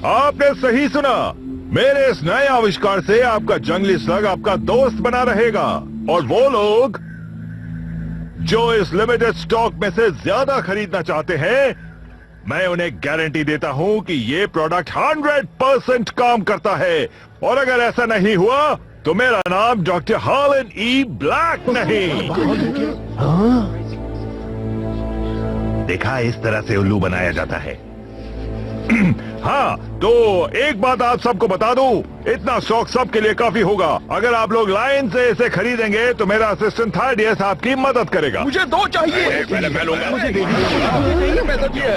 आपने सही सुना। मेरे इस नए आविष्कार से आपका जंगली स्लग आपका दोस्त बना रहेगा, और वो लोग जो इस लिमिटेड स्टॉक में से ज्यादा खरीदना चाहते हैं, मैं उन्हें गारंटी देता हूं कि ये प्रोडक्ट 100% काम करता है। और अगर ऐसा नहीं हुआ तो मेरा नाम डॉक्टर हॉलन ई ब्लैक नहीं। देखा, इस तरह से उल्लू बनाया जाता है। हाँ, तो एक बात आप सबको बता दूं, इतना स्टॉक सबके लिए काफी होगा। अगर आप लोग लाइन से इसे खरीदेंगे तो मेरा असिस्टेंट थर्डियस आपकी मदद करेगा। मुझे 2 चाहिए। पहले मैं लूंगा। मुझे दे दीजिए।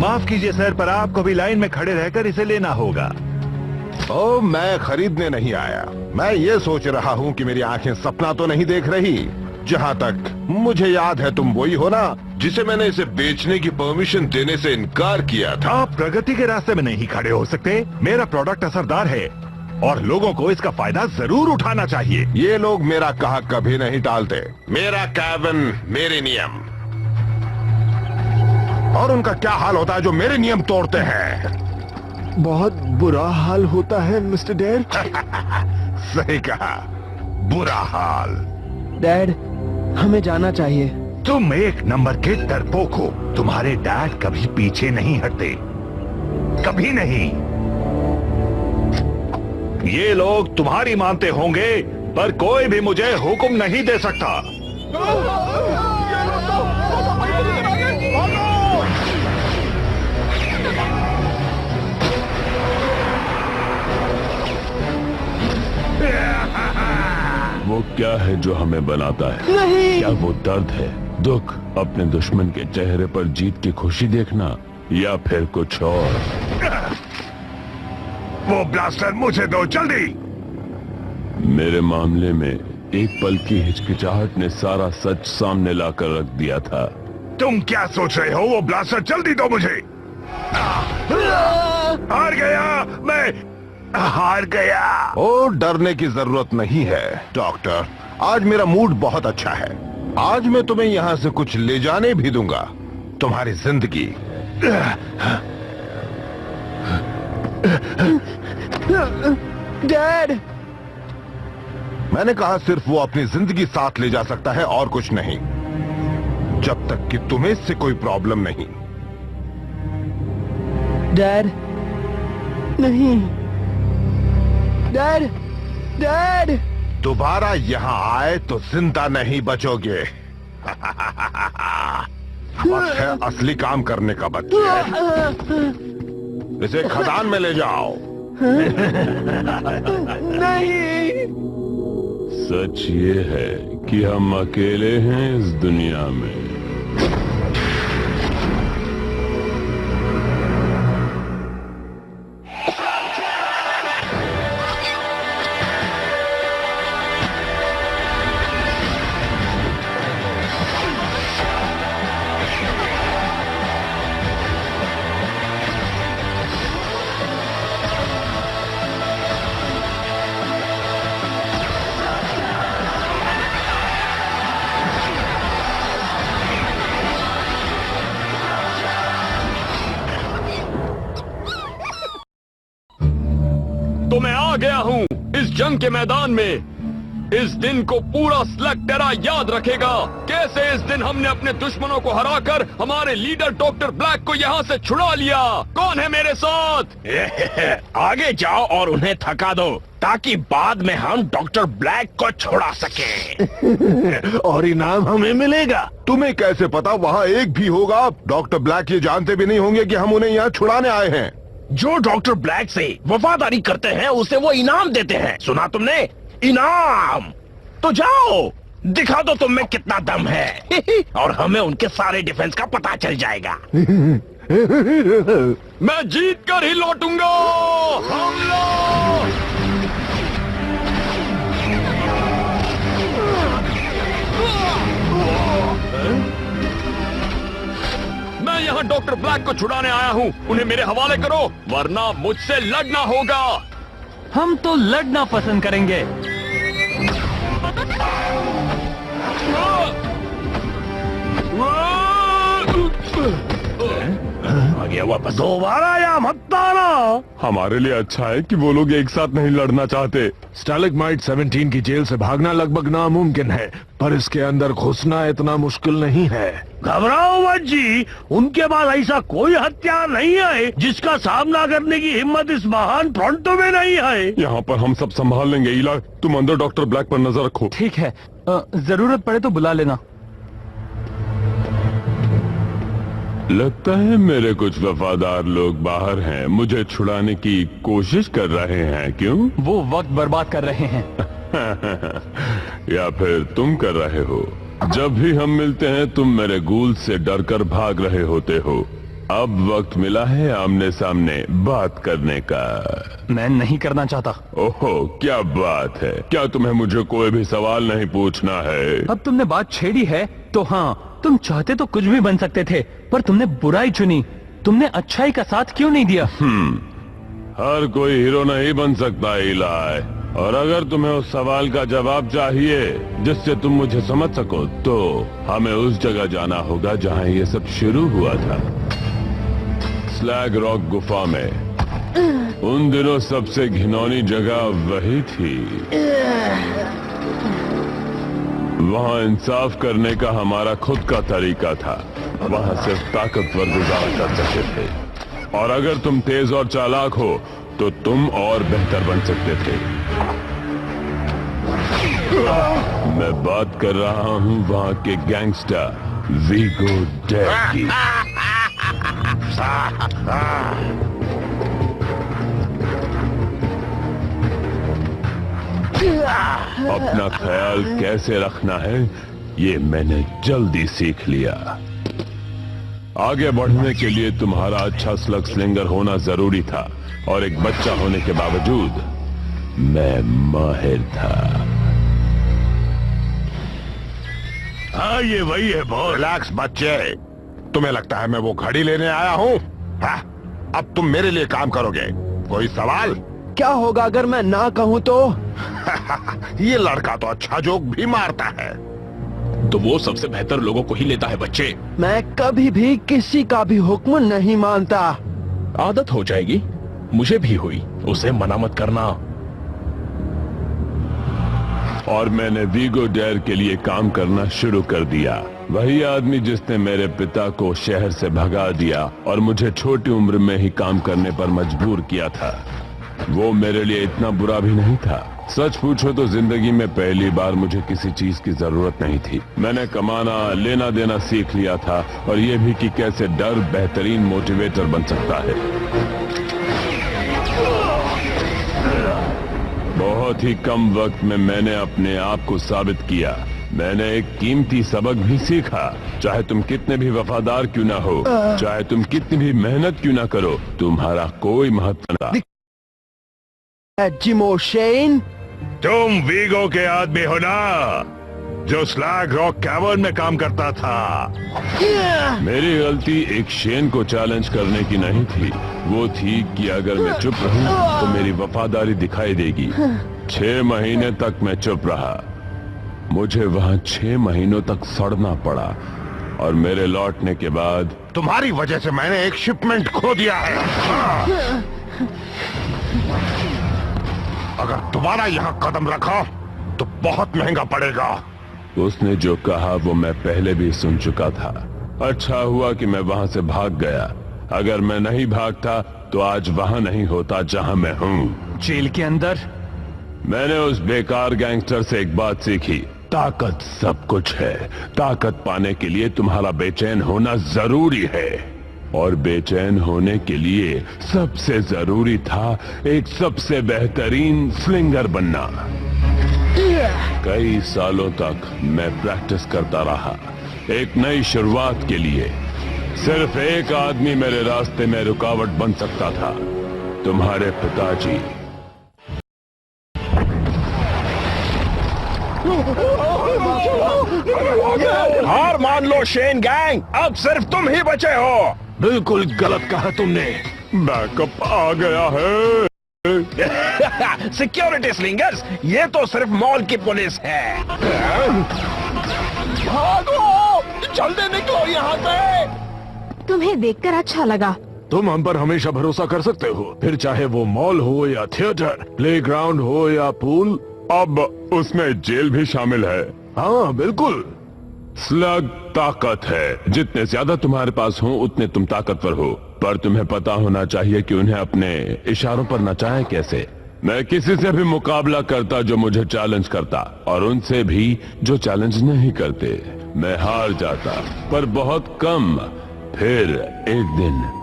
माफ कीजिए सर, पर आपको भी लाइन में खड़े रहकर इसे लेना होगा। ओ, मैं खरीदने नहीं आया। मैं ये सोच रहा हूँ कि मेरी आंखें सपना तो नहीं देख रही। जहाँ तक मुझे याद है, तुम वही हो ना जिसे मैंने इसे बेचने की परमिशन देने से इनकार किया था। आप प्रगति के रास्ते में नहीं खड़े हो सकते। मेरा प्रोडक्ट असरदार है और लोगों को इसका फायदा जरूर उठाना चाहिए। ये लोग मेरा कहा कभी नहीं टालते। मेरा कैबिन, मेरे नियम। और उनका क्या हाल होता है जो मेरे नियम तोड़ते हैं? बहुत बुरा हाल होता है मिस्टर डेड। सही कहा, बुरा हाल। डैड, हमें जाना चाहिए। तुम एक नंबर के डरपोक हो। तुम्हारे डैड कभी पीछे नहीं हटते, कभी नहीं। ये लोग तुम्हारी मानते होंगे, पर कोई भी मुझे हुक्म नहीं दे सकता। वो क्या है जो हमें बनाता है? नहीं। क्या वो दर्द है, दुख, अपने दुश्मन के चेहरे पर जीत की खुशी देखना, या फिर कुछ और? वो ब्लास्टर मुझे दो जल्दी। मेरे मामले में एक पल की हिचकिचाहट ने सारा सच सामने लाकर रख दिया था। तुम क्या सोच रहे हो? वो ब्लास्टर जल्दी दो मुझे। हार गया, मैं हार गया। ओ, डरने की जरूरत नहीं है डॉक्टर। आज मेरा मूड बहुत अच्छा है। आज मैं तुम्हें यहाँ से कुछ ले जाने भी दूंगा, तुम्हारी जिंदगी। डैड, मैंने कहा सिर्फ वो अपनी जिंदगी साथ ले जा सकता है और कुछ नहीं, जब तक कि तुम्हें इससे कोई प्रॉब्लम नहीं। डैड, नहीं। Dad, dad. दोबारा यहाँ आए तो जिंदा नहीं बचोगे। वक्त है असली काम करने का बच्चे। इसे खदान में ले जाओ। नहीं। सच ये है कि हम अकेले हैं इस दुनिया में। तो मैं आ गया हूँ इस जंग के मैदान में। इस दिन को पूरा स्लग टेरा याद रखेगा। कैसे इस दिन हमने अपने दुश्मनों को हराकर हमारे लीडर डॉक्टर ब्लैक को यहाँ से छुड़ा लिया। कौन है मेरे साथ? आगे जाओ और उन्हें थका दो, ताकि बाद में हम डॉक्टर ब्लैक को छुड़ा सकें। और इनाम हमें मिलेगा। तुम्हें कैसे पता वहाँ एक भी होगा? डॉक्टर ब्लैक ये जानते भी नहीं होंगे कि हम उन्हें यहाँ छुड़ाने आए हैं। जो डॉक्टर ब्लैक से वफादारी करते हैं उसे वो इनाम देते हैं। सुना तुमने? इनाम। तो जाओ, दिखा दो तुम में कितना दम है। और हमें उनके सारे डिफेंस का पता चल जाएगा। मैं जीत कर ही लौटूंगा। हमला! मैं यहाँ डॉक्टर ब्लैक को छुड़ाने आया हूँ। उन्हें मेरे हवाले करो, वरना मुझसे लड़ना होगा। हम तो लड़ना पसंद करेंगे। लिए वापस। दोबारा यहाँ मत आना। हमारे लिए अच्छा है कि वो लोग एक साथ नहीं लड़ना चाहते। स्टैलेग्माइट 17 की जेल से भागना लगभग नामुमकिन है, पर इसके अंदर घुसना इतना मुश्किल नहीं है। घबराओ मत जी, उनके पास ऐसा कोई हथियार नहीं है जिसका सामना करने की हिम्मत इस महान फ्रंटो में नहीं है। यहाँ पर हम सब संभाल लेंगे। इला, तुम अंदर डॉक्टर ब्लैक पर नजर रखो। ठीक है, जरूरत पड़े तो बुला लेना। लगता है मेरे कुछ वफादार लोग बाहर हैं, मुझे छुड़ाने की कोशिश कर रहे हैं। क्यों? वो वक्त बर्बाद कर रहे हैं। या फिर तुम कर रहे हो? जब भी हम मिलते हैं तुम मेरे गूल से डरकर भाग रहे होते हो। अब वक्त मिला है आमने सामने बात करने का। मैं नहीं करना चाहता। ओहो, क्या बात है। क्या तुम्हें मुझे कोई भी सवाल नहीं पूछना है? अब तुमने बात छेड़ी है तो हाँ, तुम चाहते तो कुछ भी बन सकते थे, पर तुमने बुराई चुनी। तुमने अच्छाई का साथ क्यों नहीं दिया? हर कोई हीरो नहीं बन सकता इलाय। और अगर तुम्हें उस सवाल का जवाब चाहिए जिससे तुम मुझे समझ सको, तो हमें उस जगह जाना होगा जहां ये सब शुरू हुआ था। स्लैग रॉक गुफा में। उन दिनों सबसे घिनौनी जगह वही थी। वहाँ इंसाफ करने का हमारा खुद का तरीका था। वहाँ सिर्फ ताकतवर गुजारा कर सकते थे, और अगर तुम तेज और चालाक हो तो तुम और बेहतर बन सकते थे। मैं बात कर रहा हूँ वहाँ के गैंगस्टर वीगो डेर की। अपना ख्याल कैसे रखना है ये मैंने जल्दी सीख लिया। आगे बढ़ने के लिए तुम्हारा अच्छा स्लग स्लिंगर होना जरूरी था, और एक बच्चा होने के बावजूद मैं माहिर था। हाँ, ये वही है बॉस। रिलैक्स बच्चे, तुम्हें लगता है मैं वो घड़ी लेने आया हूँ? अब तुम मेरे लिए काम करोगे। कोई सवाल? क्या होगा अगर मैं ना कहूँ तो? ये लड़का तो अच्छा जोक भी मारता है। तो वो सबसे बेहतर लोगों को ही लेता है बच्चे। मैं कभी भी किसी का भी हुक्म नहीं मानता। आदत हो जाएगी, मुझे भी हुई। उसे मना मत करना। और मैंने वीगो डेर के लिए काम करना शुरू कर दिया। वही आदमी जिसने मेरे पिता को शहर से भगा दिया और मुझे छोटी उम्र में ही काम करने पर मजबूर किया था। वो मेरे लिए इतना बुरा भी नहीं था। सच पूछो तो जिंदगी में पहली बार मुझे किसी चीज की जरूरत नहीं थी। मैंने कमाना लेना देना सीख लिया था, और ये भी कि कैसे डर बेहतरीन मोटिवेटर बन सकता है। बहुत ही कम वक्त में मैंने अपने आप को साबित किया। मैंने एक कीमती सबक भी सीखा। चाहे तुम कितने भी वफादार क्यों ना हो, चाहे तुम कितनी भी मेहनत क्यों ना करो, तुम्हारा कोई महत्व नहीं। जिमो शेन, तुम वीगो के आदमी हो ना, जो स्लैग रॉक कैवर्न में काम करता था। मेरी गलती एक शेन को चैलेंज करने की नहीं थी। वो थी कि अगर मैं चुप रहूं तो मेरी वफादारी दिखाई देगी। 6 महीने तक मैं चुप रहा। मुझे वहां 6 महीनों तक सड़ना पड़ा, और मेरे लौटने के बाद तुम्हारी वजह से मैंने एक शिपमेंट खो दिया है। अगर दोबारा यहाँ कदम रखा तो बहुत महंगा पड़ेगा। उसने जो कहा वो मैं पहले भी सुन चुका था। अच्छा हुआ कि मैं वहां से भाग गया। अगर मैं नहीं भागता तो आज वहां नहीं होता जहां मैं हूँ। जेल के अंदर मैंने उस बेकार गैंगस्टर से एक बात सीखी। ताकत सब कुछ है। ताकत पाने के लिए तुम्हारा बेचैन होना जरूरी है, और बेचैन होने के लिए सबसे जरूरी था एक सबसे बेहतरीन स्लिंगर बनना। कई सालों तक मैं प्रैक्टिस करता रहा एक नई शुरुआत के लिए। सिर्फ एक आदमी मेरे रास्ते में रुकावट बन सकता था, तुम्हारे पिताजी। हार मान लो शेन गैंग, अब सिर्फ तुम ही बचे हो। बिल्कुल गलत कहा तुमने। बैकअप आ गया है। सिक्योरिटी स्लिंगर्स, ये तो सिर्फ मॉल की पुलिस है। भागो, जल्दी निकलो यहाँ से। तुम्हें देखकर अच्छा लगा। तुम हम पर हमेशा भरोसा कर सकते हो, फिर चाहे वो मॉल हो या थिएटर, प्लेग्राउंड हो या पूल। अब उसमें जेल भी शामिल है। हाँ बिल्कुल। स्लग ताकत है, जितने ज्यादा तुम्हारे पास हो उतने तुम ताकतवर हो, पर तुम्हें पता होना चाहिए कि उन्हें अपने इशारों पर नचाएं कैसे। मैं किसी से भी मुकाबला करता जो मुझे चैलेंज करता, और उनसे भी जो चैलेंज नहीं करते। मैं हार जाता, पर बहुत कम। फिर एक दिन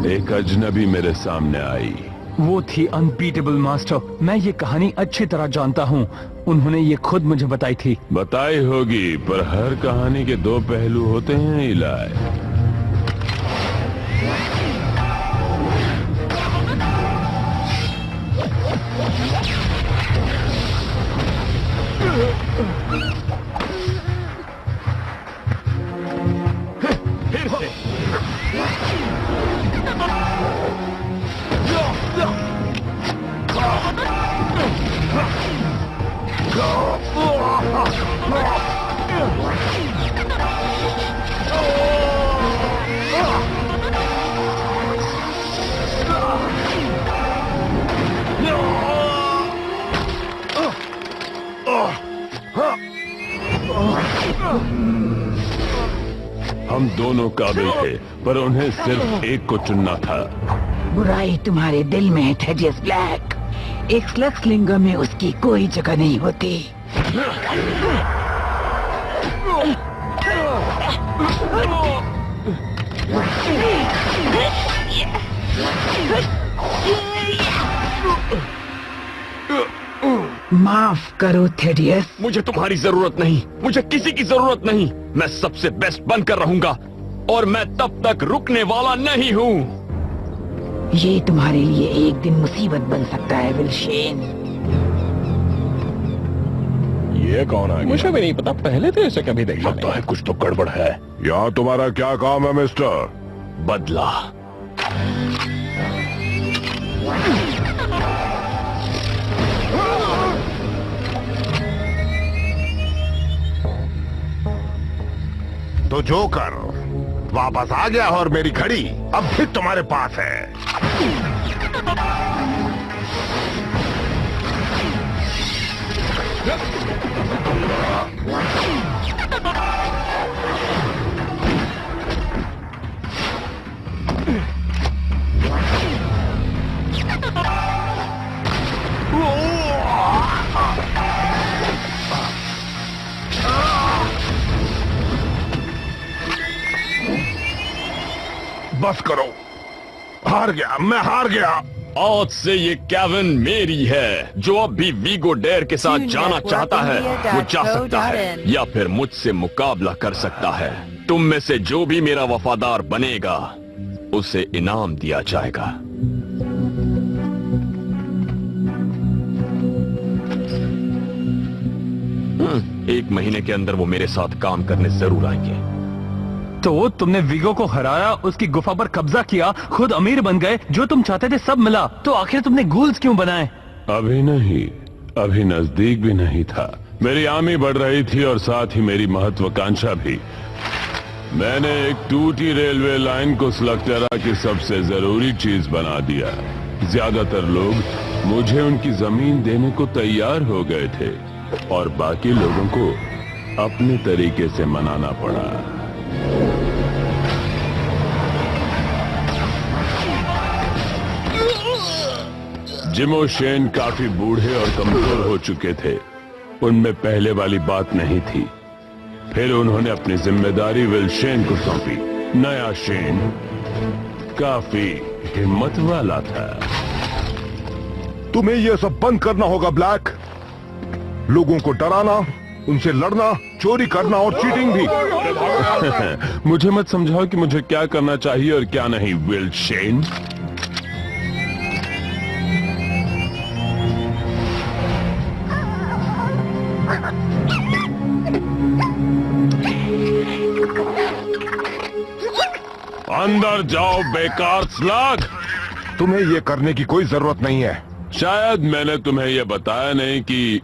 एक अजनबी मेरे सामने आई। वो थी अनबीटेबल मास्टर। मैं ये कहानी अच्छी तरह जानता हूँ, उन्होंने ये खुद मुझे बताई थी। बताई होगी, पर हर कहानी के दो पहलू होते हैं इलाय। हम दोनों काबिल थे, पर उन्हें सिर्फ एक को चुनना था। बुराई तुम्हारे दिल में है थेडियस ब्लैक। एक स्लग्सलिंगर में उसकी कोई जगह नहीं होती। माफ करो थेडियस। मुझे तुम्हारी जरूरत नहीं, मुझे किसी की जरूरत नहीं। मैं सबसे बेस्ट बनकर रहूंगा, और मैं तब तक रुकने वाला नहीं हूँ। ये तुम्हारे लिए एक दिन मुसीबत बन सकता है विल्शेन। ये कौन आ गया? मुझे भी नहीं पता, पहले तो ऐसे कभी देखा लगता है कुछ तो गड़बड़ है। यहाँ तुम्हारा क्या काम है मिस्टर? बदला। तो जोकर वापस आ गया, और मेरी घड़ी अब भी तुम्हारे पास है। बस करो, हार गया, मैं हार गया। आज से ये कैविन मेरी है। जो अब भी वीगो डेयर के साथ जाना चाहता है वो जा सकता है, या फिर मुझसे मुकाबला कर सकता है। तुम में से जो भी मेरा वफादार बनेगा उसे इनाम दिया जाएगा। एक महीने के अंदर वो मेरे साथ काम करने जरूर आएंगे। तो तुमने वीगो को हराया, उसकी गुफा पर कब्जा किया, खुद अमीर बन गए, जो तुम चाहते थे सब मिला, तो आखिर तुमने गूल्स क्यों बनाए? अभी नहीं, अभी नजदीक भी नहीं था। मेरी आर्मी बढ़ रही थी, और साथ ही मेरी महत्वाकांक्षा भी। मैंने एक टूटी रेलवे लाइन को स्लगटेरा की सबसे जरूरी चीज बना दिया। ज्यादातर लोग मुझे उनकी जमीन देने को तैयार हो गए थे, और बाकी लोगों को अपने तरीके से मनाना पड़ा। जिमो शेन काफी बूढ़े और कमजोर हो चुके थे, उनमें पहले वाली बात नहीं थी। फिर उन्होंने अपनी जिम्मेदारी विल शेन को सौंपी। नया शेन काफी हिम्मत वाला था। तुम्हें यह सब बंद करना होगा ब्लैक। लोगों को डराना, उनसे लड़ना, चोरी करना और चीटिंग भी। मुझे मत समझाओ कि मुझे क्या करना चाहिए और क्या नहीं, विल शेन। अंदर जाओ बेकार स्लग। तुम्हें यह करने की कोई जरूरत नहीं है। शायद मैंने तुम्हें यह बताया नहीं कि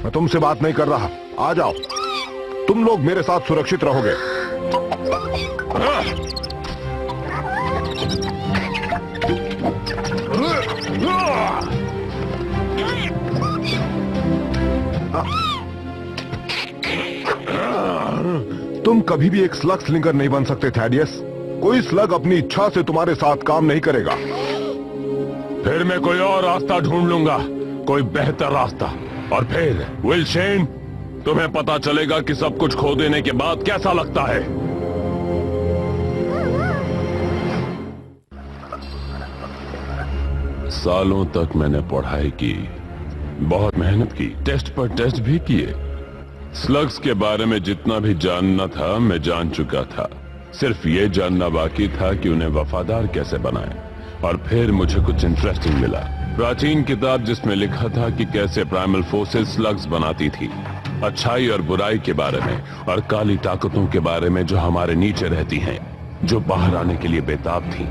मैं तुमसे बात नहीं कर रहा। आ जाओ, तुम लोग मेरे साथ सुरक्षित रहोगे। तुम कभी भी एक स्लग स्लिंगर नहीं बन सकते थैडियस। कोई स्लग अपनी इच्छा से तुम्हारे साथ काम नहीं करेगा। फिर मैं कोई और रास्ता ढूंढ लूंगा, कोई बेहतर रास्ता। और फिर विल शेन, तुम्हें पता चलेगा कि सब कुछ खो देने के बाद कैसा लगता है। सालों तक मैंने पढ़ाई की, बहुत मेहनत की, टेस्ट पर टेस्ट भी किए। स्लग्स के बारे में जितना भी जानना था मैं जान चुका था। सिर्फ ये जानना बाकी था कि उन्हें वफादार कैसे बनाएं। और फिर मुझे कुछ इंटरेस्टिंग मिला। प्राचीन किताब जिसमें लिखा था कि कैसे प्राइमल फोर्सेस स्लग्स बनाती थी, अच्छाई और बुराई के बारे में, और काली ताकतों के बारे में जो हमारे नीचे रहती हैं, जो बाहर आने के लिए बेताब थी।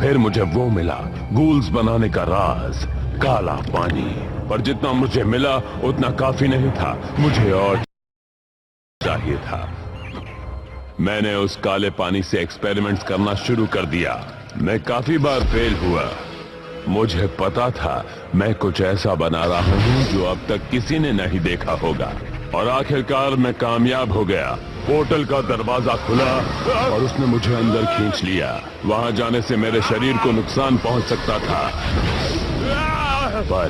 फिर मुझे वो मिला, गूल्स बनाने का राज, काला पानी। पर जितना मुझे मिला उतना काफी नहीं था, मुझे और चाहिए था। मैंने उस काले पानी से एक्सपेरिमेंट्स करना शुरू कर दिया। मैं काफी बार फेल हुआ। मुझे पता था मैं कुछ ऐसा बना रहा हूं जो अब तक किसी ने नहीं देखा होगा। और आखिरकार मैं कामयाब हो गया। पोर्टल का दरवाजा खुला और उसने मुझे अंदर खींच लिया। वहां जाने से मेरे शरीर को नुकसान पहुंच सकता था, पर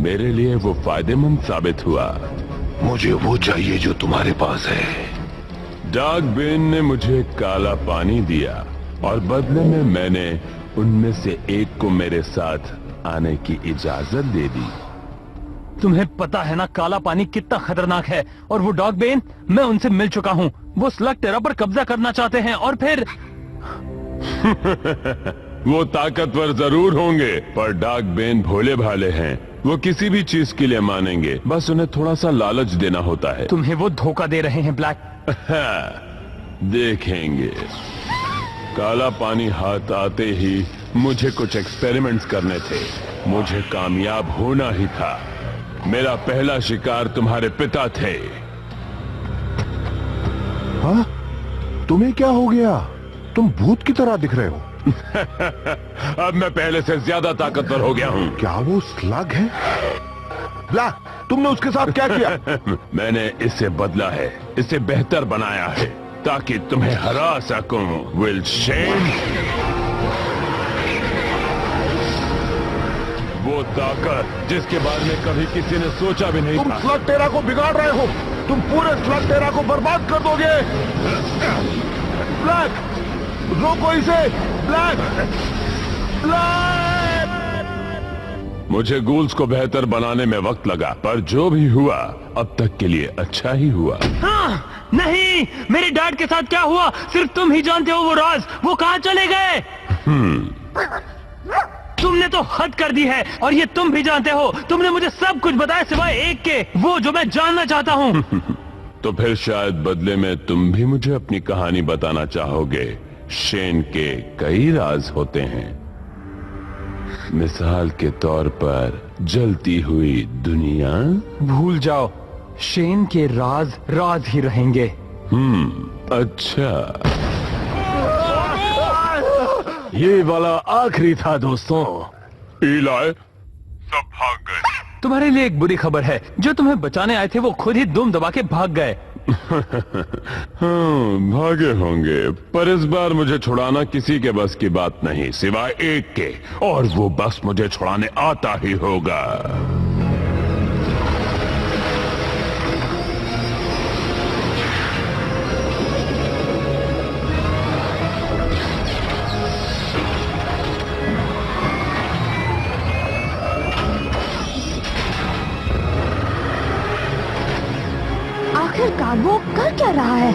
मेरे लिए वो फायदेमंद साबित हुआ। मुझे वो चाहिए जो तुम्हारे पास है। डार्क बेन ने मुझे काला पानी दिया और बदले में मैंने उनमें से एक को मेरे साथ आने की इजाजत दे दी। तुम्हें पता है ना काला पानी कितना खतरनाक है। और वो डॉग बेन, मैं उनसे मिल चुका हूँ। वो स्लग टेरा पर कब्जा करना चाहते हैं और फिर वो ताकतवर जरूर होंगे, पर डार्क बेन भोले भाले हैं। वो किसी भी चीज के लिए मानेंगे, बस उन्हें थोड़ा सा लालच देना होता है। तुम्हें वो धोखा दे रहे हैं ब्लैक। देखेंगे। काला पानी हाथ आते ही मुझे कुछ एक्सपेरिमेंट्स करने थे। मुझे कामयाब होना ही था। मेरा पहला शिकार तुम्हारे पिता थे। हाँ? तुम्हें क्या हो गया? तुम भूत की तरह दिख रहे हो। अब मैं पहले से ज्यादा ताकतवर हो गया हूँ। क्या वो स्लग है? ब्लैक, तुमने उसके साथ क्या किया? मैंने इसे बदला है, इसे बेहतर बनाया है ताकि तुम्हें हरा सकूं, विल शेन। वो ताकत जिसके बारे में कभी किसी ने सोचा भी नहीं तुम था। स्लग टेरा को बिगाड़ रहे हो। तुम पूरे स्लग टेरा को बर्बाद कर दोगे। ब्लैक, रोको इसे। Black, black. मुझे गूल्स को बेहतर बनाने में वक्त लगा, पर जो भी हुआ अब तक के लिए अच्छा ही हुआ। हाँ, नहीं, मेरे डैड के साथ क्या हुआ सिर्फ तुम ही जानते हो वो राज। वो कहाँ चले गए? तुमने तो हद कर दी है और ये तुम भी जानते हो। तुमने मुझे सब कुछ बताया सिवाय एक के, वो जो मैं जानना चाहता हूँ। तो फिर शायद बदले में तुम भी मुझे अपनी कहानी बताना चाहोगे। शेन के कई राज होते हैं। मिसाल के तौर पर जलती हुई दुनिया। भूल जाओ, शेन के राज राज ही रहेंगे। अच्छा। ये वाला आखिरी था दोस्तों। इलाय, सब भाग गए। तुम्हारे लिए एक बुरी खबर है, जो तुम्हें बचाने आए थे वो खुद ही दुम दबा के भाग गए। भागे होंगे, पर इस बार मुझे छुड़ाना किसी के बस की बात नहीं सिवाय एक के, और वो बस मुझे छुड़ाने आता ही होगा। आखिरकार वो कर क्या रहा है?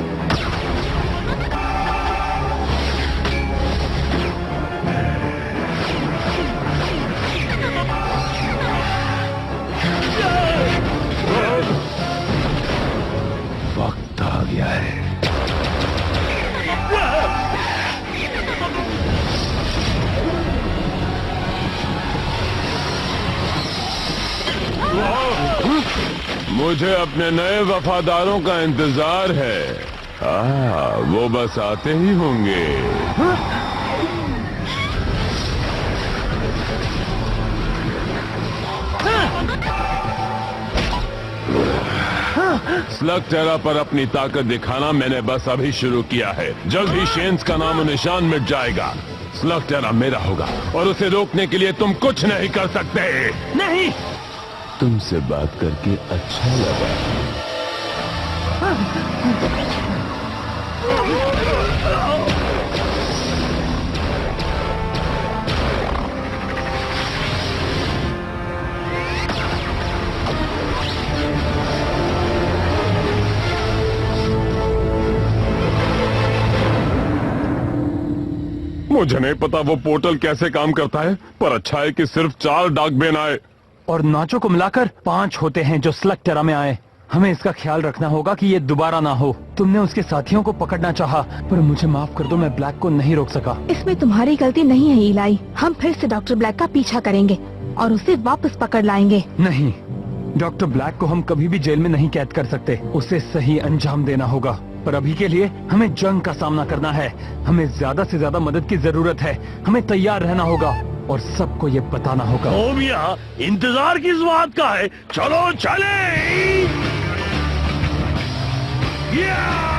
वक्त आ गया है। मुझे अपने नए वफादारों का इंतजार है। वो बस आते ही होंगे। स्लग टेरा पर अपनी ताकत दिखाना मैंने बस अभी शुरू किया है। जल्द ही शेन्स का नामो निशान मिट जाएगा। स्लग टेरा मेरा होगा और उसे रोकने के लिए तुम कुछ नहीं कर सकते। नहीं, तुमसे बात करके अच्छा लगा। मुझे नहीं पता वो पोर्टल कैसे काम करता है, पर अच्छा है कि सिर्फ 4 डार्कबेन आए। और नाचो को मिलाकर 5 होते हैं जो स्लग टेरा में आए। हमें इसका ख्याल रखना होगा कि ये दोबारा ना हो। तुमने उसके साथियों को पकड़ना चाहा, पर मुझे माफ कर दो, मैं ब्लैक को नहीं रोक सका। इसमें तुम्हारी गलती नहीं है इलाई। हम फिर से डॉक्टर ब्लैक का पीछा करेंगे और उसे वापस पकड़ लाएंगे। नहीं, डॉक्टर ब्लैक को हम कभी भी जेल में नहीं कैद कर सकते। उसे सही अंजाम देना होगा। पर अभी के लिए हमें जंग का सामना करना है। हमें ज्यादा से ज्यादा मदद की जरूरत है। हमें तैयार रहना होगा और सबको ये बताना होगा। ओ मियां, इंतजार किस बात का है? चलो चले। या!